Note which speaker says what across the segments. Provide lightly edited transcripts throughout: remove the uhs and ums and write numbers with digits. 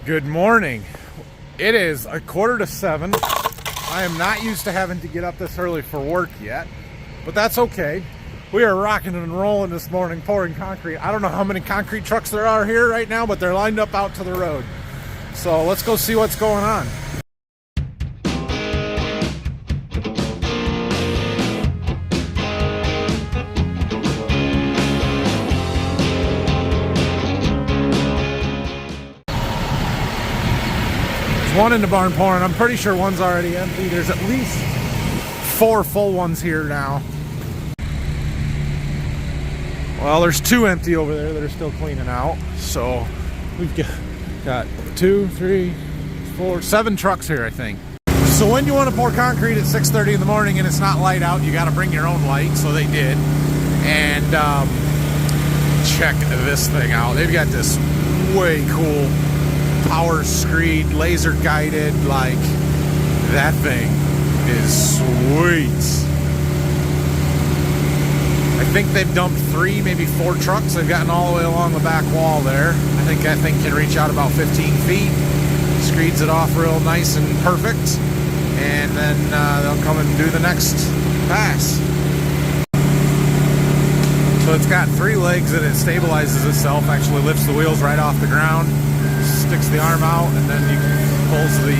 Speaker 1: Good morning. It is 6:45. I am not used to having to get up this early for work yet, but that's okay. We are rocking and rolling this morning, pouring concrete. I don't know how many concrete trucks there are here right now, but they're lined up out to the road. So let's go see what's going on. One in the barn pouring. I'm pretty sure one's already empty. There's at least 4 full ones here now. Well, there's 2 empty over there that are still cleaning out. So we've got 2, 3, 4, 7 trucks here, I think. So when you want to pour concrete at 6:30 in the morning and it's not light out, you got to bring your own light. So they did. And check this thing out. They've got this way cool power screed, laser guided, like that thing is sweet. I think they've dumped 3, maybe 4 trucks. They've gotten all the way along the back wall there. I think that thing can reach out about 15 feet. Screeds it off real nice and perfect. And then they'll come and do the next pass. So it's got 3 legs and it stabilizes itself, actually lifts the wheels right off the ground. Sticks the arm out and then pulls the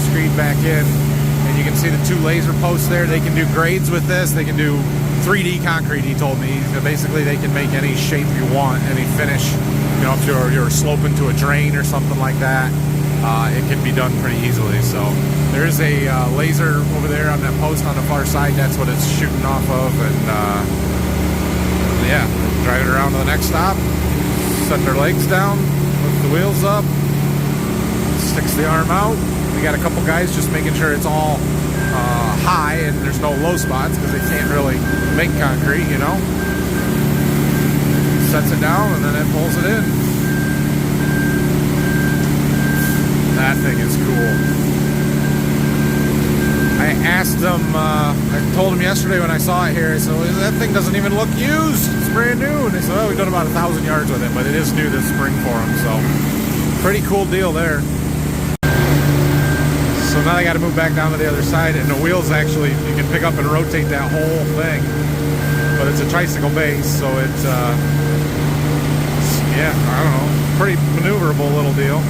Speaker 1: screed back in, and you can see the 2 laser posts there. They can do grades with this. They can do 3D concrete, he told me. So basically they can make any shape you want, any finish. You know, if you're sloping to a drain or something like that, it can be done pretty easily. So there is a laser over there on that post on the far side. That's what it's shooting off of. And yeah, drive it around to the next stop, set their legs down, lift the wheels up, sticks the arm out. We got a couple guys just making sure it's all high and there's no low spots because they can't really make concrete, you know. Sets it down and then it pulls it in. That thing is cool. I asked him, I told him yesterday when I saw it here, I said, well, that thing doesn't even look used. It's brand new. And they said, oh, we've done about 1,000 yards with it, but it is new this spring for them. So pretty cool deal there. So now I got to move back down to the other side, and the wheels actually, you can pick up and rotate that whole thing. But it's a tricycle base, so it's, yeah, I don't know, pretty maneuverable little deal.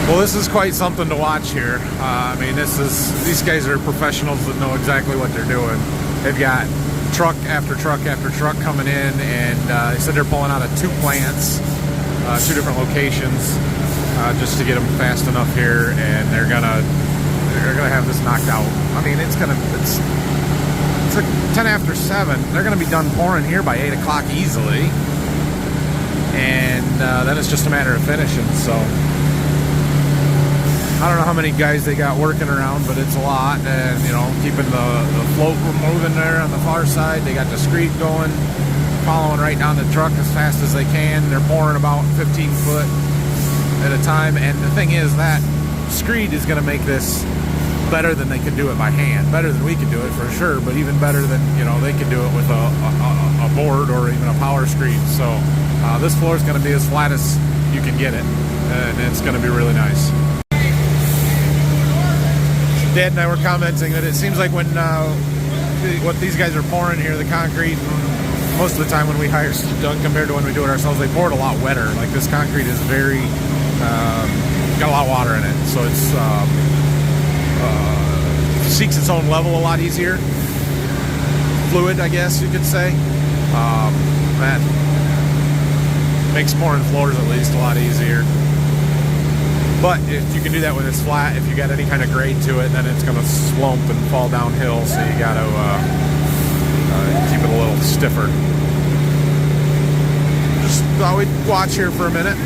Speaker 1: Well, this is quite something to watch here. I mean, these guys are professionals that know exactly what they're doing. They've got truck after truck after truck coming in, and they said they're pulling out of 2 plants, 2 different locations, just to get them fast enough here, and they're gonna have this knocked out. I mean, it's like 10 after 7. They're gonna be done pouring here by 8 o'clock easily, and then it's just a matter of finishing. So I don't know how many guys they got working around, but it's a lot. And, you know, keeping the float moving there on the far side. They got the screed going, following right down the truck as fast as they can. They're pouring about 15 foot at a time. And the thing is, that screed is going to make this better than they can do it by hand. Better than we can do it for sure, but even better than, you know, they can do it with a board or even a power screed. So this floor is going to be as flat as you can get it. And it's going to be really nice. Dad and I were commenting that it seems like when what these guys are pouring here, the concrete, most of the time when we hire Doug compared to when we do it ourselves, they pour it a lot wetter. Like this concrete is very got a lot of water in it, so it's seeks its own level a lot easier. Fluid, I guess you could say. That makes pouring floors at least a lot easier. But if you can do that when it's flat, if you got any kind of grade to it, then it's going to slump and fall downhill. So you got to keep it a little stiffer. Just thought we'd watch here for a minute.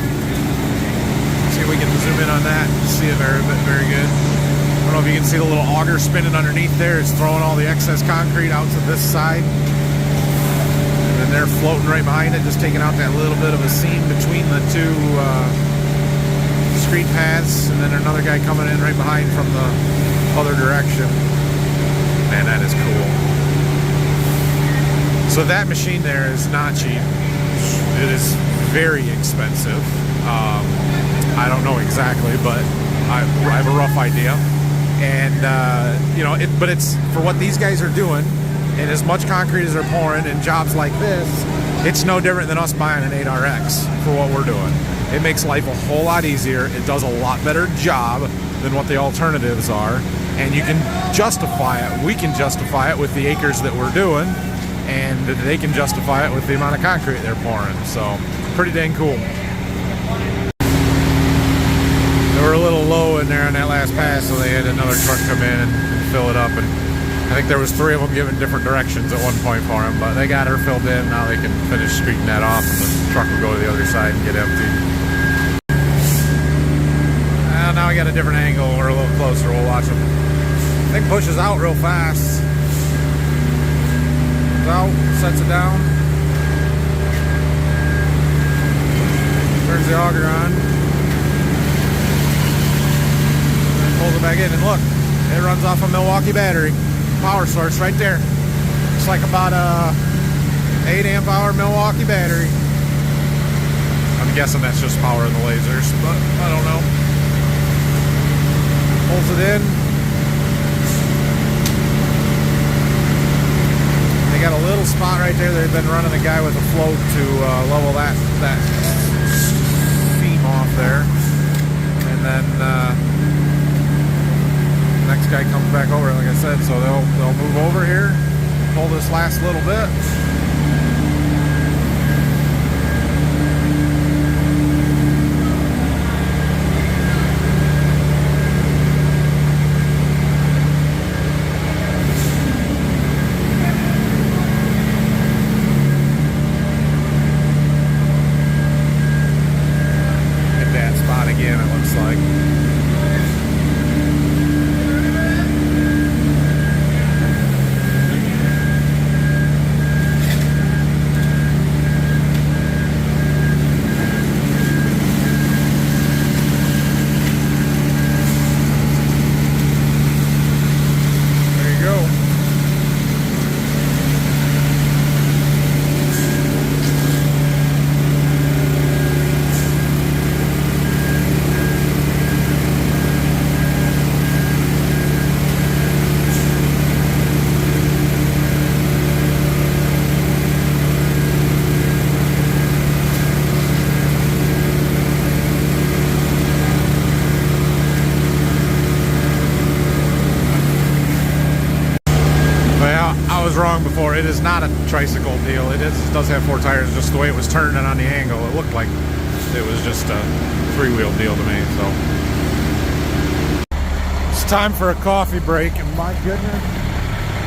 Speaker 1: See if we can zoom in on that. See it very good. I don't know if you can see the little auger spinning underneath there. It's throwing all the excess concrete out to this side. And then they're floating right behind it, just taking out that little bit of a seam between the 2 screed paths, and then another guy coming in right behind from the other direction. Man, that is cool. So that machine there is not cheap. It is very expensive. I don't know exactly, but I have a rough idea. And you know, but it's for what these guys are doing, and as much concrete as they're pouring in jobs like this, it's no different than us buying an 8RX for what we're doing. It makes life a whole lot easier. It does a lot better job than what the alternatives are, and you can justify it. We can justify it with the acres that we're doing, and they can justify it with the amount of concrete they're pouring. So pretty dang cool. They were a little low in there on that last pass, so they had another truck come in and fill it up, and I think there was 3 of them giving different directions at one point for him, but they got her filled in. Now they can finish streeting that off, and the truck will go to the other side and get empty. Now we got a different angle. We're a little closer. We'll watch them. Thing pushes out real fast. Comes out, sets it down. Turns the auger on. And pulls it back in, and look, it runs off a Milwaukee battery. Power source right there. It's like about a 8 amp hour Milwaukee battery. I'm guessing that's just powering the lasers, but I don't know. Pulls it in. They got a little spot right there. They've been running a guy with a float to level that seam off there, and then next guy comes back over, like I said. So they'll move over here, pull this last little bit. Wrong before. It is not a tricycle deal. It does have 4 tires. Just the way it was turning on the angle, it looked like it was just a 3-wheel deal to me. So it's time for a coffee break, and my goodness,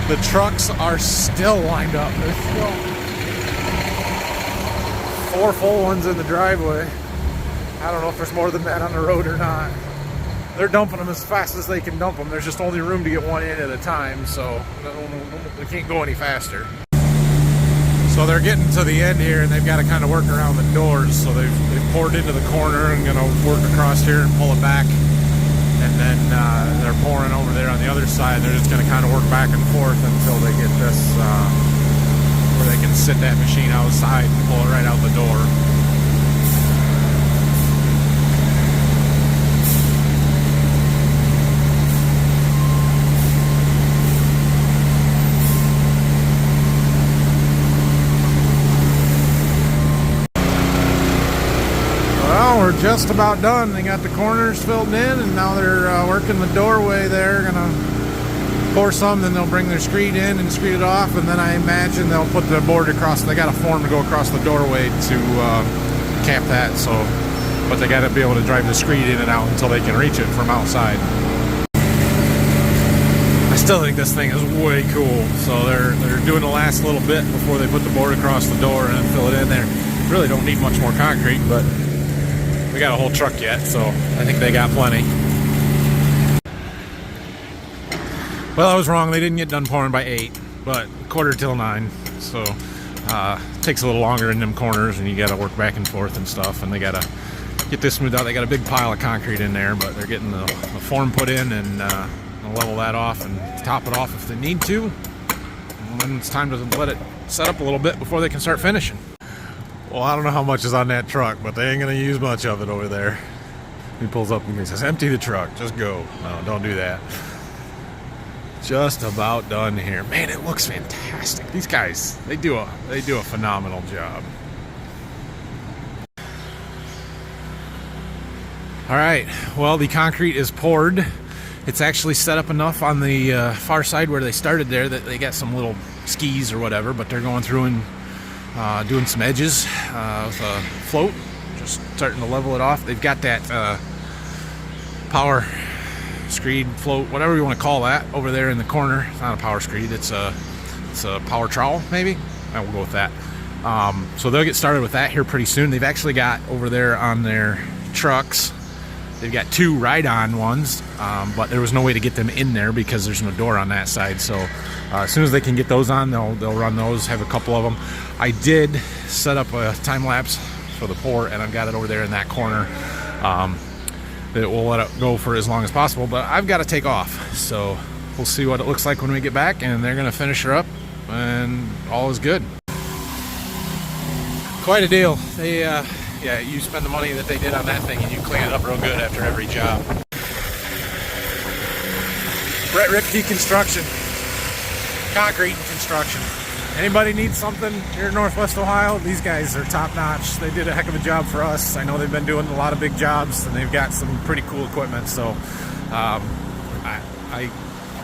Speaker 1: the trucks are still lined up. There's still 4 full ones in the driveway. I don't know if there's more than that on the road or not. They're dumping them as fast as they can dump them. There's just only room to get one in at a time, so they can't go any faster. So they're getting to the end here, and they've got to kind of work around the doors. So they've poured into the corner and going to work across here and pull it back. And then they're pouring over there on the other side. They're just going to kind of work back and forth until they get this where they can sit that machine outside and pull it right out the door. We're just about done. They got the corners filled in, and now they're working the doorway there. Gonna pour some, then they'll bring their screed in and screed it off, and then I imagine they'll put the board across. They got a form to go across the doorway to camp that. So, but they got to be able to drive the screed in and out until they can reach it from outside. I still think this thing is way cool. So they're doing the last little bit before they put the board across the door and then fill it in there. Really don't need much more concrete, but we got a whole truck yet, so I think they got plenty. Well, I was wrong. They didn't get done pouring by 8, but 8:45. So it takes a little longer in them corners, and you got to work back and forth and stuff. And they got to get this smoothed out. They got a big pile of concrete in there, but they're getting the form put in, and level that off and top it off if they need to. And And then it's time to let it set up a little bit before they can start finishing. Well, I don't know how much is on that truck, but they ain't gonna use much of it over there. He pulls up and he says, empty the truck, just go. No, don't do that. Just about done here. Man, it looks fantastic. These guys, they do a phenomenal job. All right, well, the concrete is poured. It's actually set up enough on the far side where they started there that they got some little skis or whatever, but they're going through and doing some edges with a float, just starting to level it off. They've got that power screed, float, whatever you want to call that, over there in the corner. It's not a power screed, it's a power trowel, maybe? I will go with that. So they'll get started with that here pretty soon. They've actually got over there on their trucks, they've got 2 ride-on ones, but there was no way to get them in there because there's no door on that side. So as soon as they can get those on, they'll run those, have a couple of them. I did set up a time-lapse for the pour, and I've got it over there in that corner. That we'll let it go for as long as possible, but I've got to take off. So we'll see what it looks like when we get back, and they're going to finish her up, and all is good. Quite a deal. They, yeah, you spend the money that they did on that thing, and you clean it up real good after every job. Brett Ripke Construction, concrete and construction. Anybody needs something here in Northwest Ohio, these guys are top notch. They did a heck of a job for us. I know they've been doing a lot of big jobs, and they've got some pretty cool equipment, so I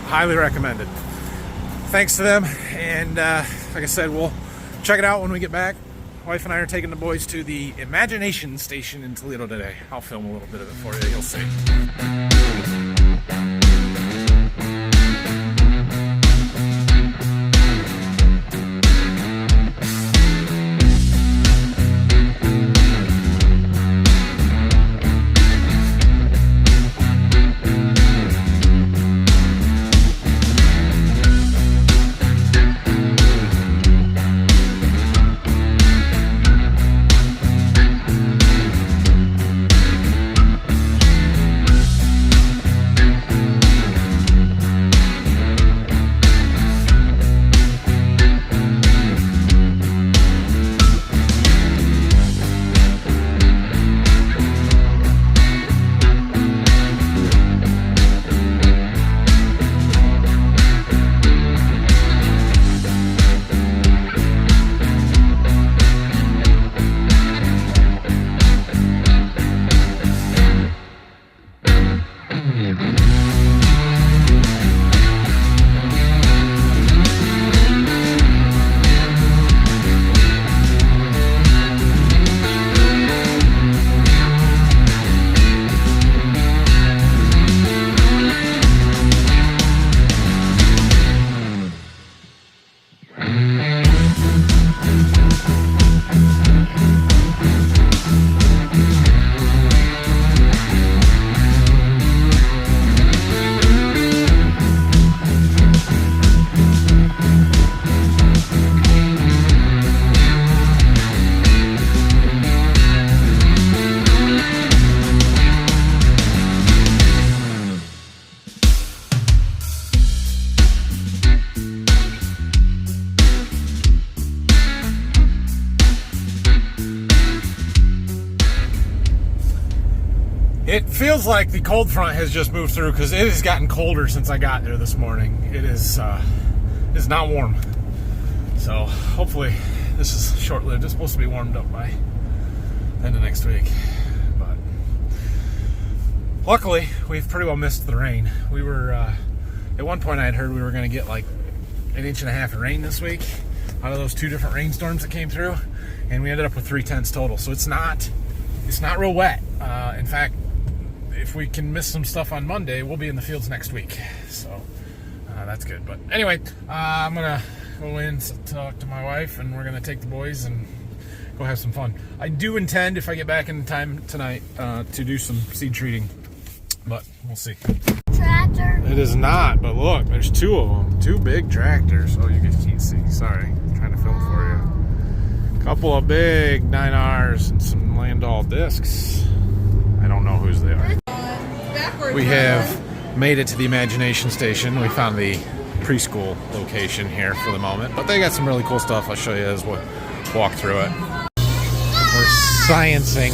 Speaker 1: highly recommend it. Thanks to them, and like I said, we'll check it out when we get back. Wife and I are taking the boys to the Imagination Station in Toledo today. I'll film a little bit of it for you, you'll see. It feels like the cold front has just moved through because it has gotten colder since I got there this morning. It is it's not warm. So hopefully this is short-lived. It's supposed to be warmed up by the end of next week. But luckily, we've pretty well missed the rain. We were, at one point I had heard we were going to get like 1.5 inches of rain this week out of those 2 different rainstorms that came through. And we ended up with 3/10 total. So it's not real wet. In fact, if we can miss some stuff on Monday, we'll be in the fields next week. So that's good. But anyway, I'm going to go in to talk to my wife, and we're going to take the boys and go have some fun. I do intend, if I get back in time tonight, to do some seed treating, but we'll see.
Speaker 2: Tractor?
Speaker 1: It is not, but look, there's 2 of them. 2 big tractors. Oh, you guys can't see. Sorry. I'm trying to film for you. Couple of big 9Rs and some Landau discs. I don't know whose they are. We have made it to the Imagination Station. We found the preschool location here for the moment, but they got some really cool stuff. I'll show you as we walk through it. We're sciencing.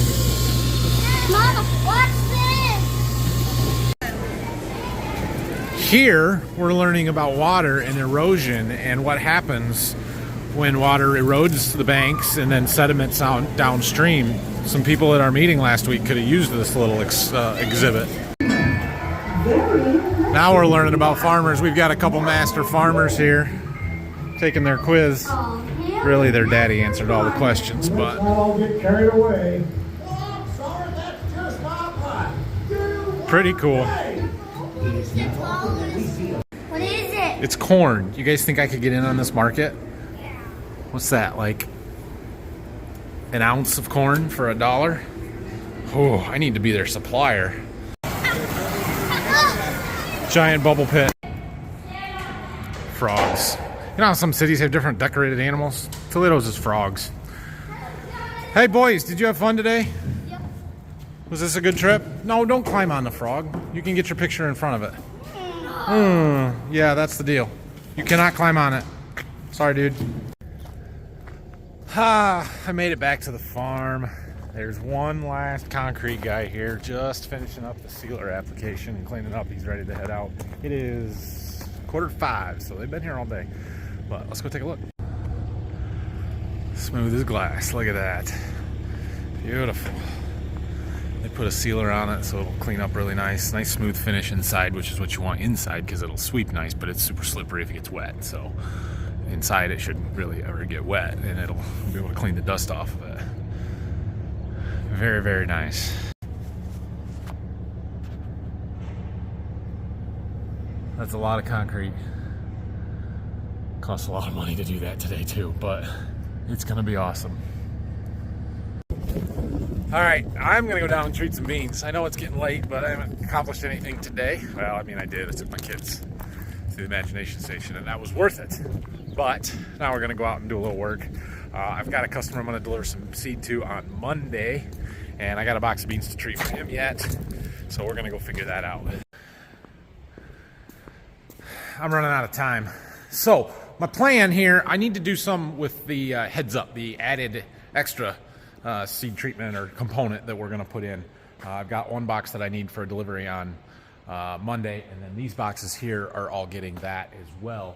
Speaker 2: Mama, watch this!
Speaker 1: Here, we're learning about water and erosion and what happens when water erodes the banks and then sediments out downstream. Some people at our meeting last week could have used this little exhibit. Now we're learning about farmers. We've got a couple master farmers here taking their quiz. Really, their daddy answered all the questions, but
Speaker 3: I'll get carried away.
Speaker 1: pretty cool.
Speaker 2: What is it?
Speaker 1: It's corn. You guys think I could get in on this market? What's that, like an ounce of corn for $1? Oh, I need to be their supplier. Giant bubble pit. Frogs. You know how some cities have different decorated animals? Toledo's is frogs. Hey boys, did you have fun today?
Speaker 2: Yep.
Speaker 1: Was this a good trip? No, don't climb on the frog. You can get your picture in front of it. Yeah, that's the deal. You cannot climb on it. Sorry, dude. I made it back to the farm. There's one last concrete guy here, just finishing up the sealer application and cleaning up. He's ready to head out. It is 4:45, so they've been here all day. But let's go take a look. Smooth as glass. Look at that. Beautiful. They put a sealer on it so it'll clean up really nice. Nice smooth finish inside, which is what you want inside because it'll sweep nice, but it's super slippery if it gets wet. So inside it shouldn't really ever get wet, and it'll be able to clean the dust off of it. Very, very nice. That's a lot of concrete. Costs a lot of money to do that today too, but it's gonna be awesome. All right, I'm gonna go down and treat some beans. I know it's getting late, but I haven't accomplished anything today. Well, I mean, I did. I took my kids to the imagination station, and that was worth it. But now we're gonna go out and do a little work. I've got a customer I'm gonna deliver some seed to on Monday, and I got a box of beans to treat for him yet. So we're gonna go figure that out. I'm running out of time. So my plan here, I need to do some with the heads up, the added extra seed treatment or component that we're gonna put in. I've got one box that I need for delivery on Monday, and then these boxes here are all getting that as well.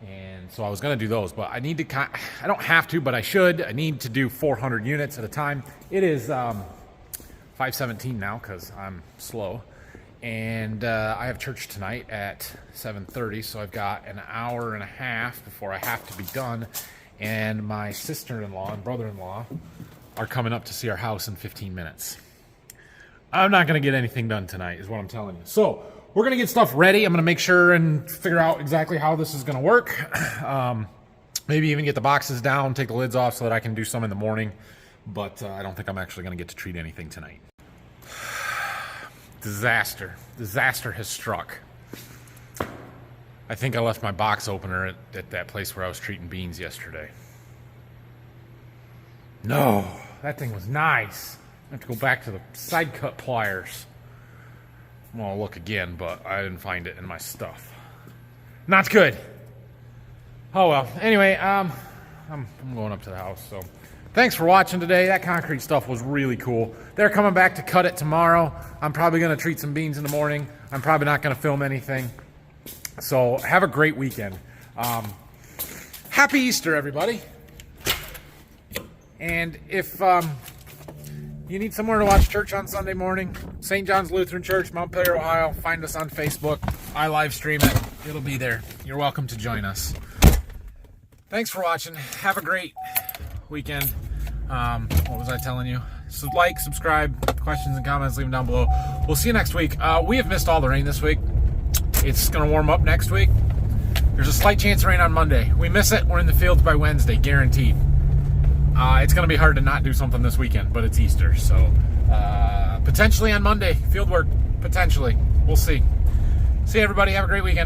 Speaker 1: And so I was going to do those, but I need to, I don't have to, but I should. I need to do 400 units at a time. It is 5:17 now because I'm slow. And I have church tonight at 7:30, so I've got an hour and a half before I have to be done. And my sister-in-law and brother-in-law are coming up to see our house in 15 minutes. I'm not going to get anything done tonight is what I'm telling you. So we're going to get stuff ready. I'm going to make sure and figure out exactly how this is going to work. Maybe even get the boxes down, take the lids off so that I can do some in the morning. But I don't think I'm actually going to get to treat anything tonight. Disaster. Disaster has struck. I think I left my box opener at that place where I was treating beans yesterday. No, that thing was nice. I have to go back to the side cut pliers. Well, I'll look again, but I didn't find it in my stuff. Not good. Oh well. Anyway, I'm going up to the house. So, thanks for watching today. That concrete stuff was really cool. They're coming back to cut it tomorrow. I'm probably going to treat some beans in the morning. I'm probably not going to film anything. So have a great weekend. Happy Easter, everybody. And if you need somewhere to watch church on Sunday morning, St. John's Lutheran Church, Montpelier, Ohio. Find us on Facebook. I live stream it. It'll be there. You're welcome to join us. Thanks for watching. Have a great weekend. What was I telling you? So like, subscribe, questions and comments, leave them down below. We'll see you next week. We have missed all the rain this week. It's going to warm up next week. There's a slight chance of rain on Monday. We miss it. We're in the fields by Wednesday, guaranteed. It's going to be hard to not do something this weekend, but it's Easter, so potentially on Monday, field work, potentially. We'll see. See you, everybody. Have a great weekend.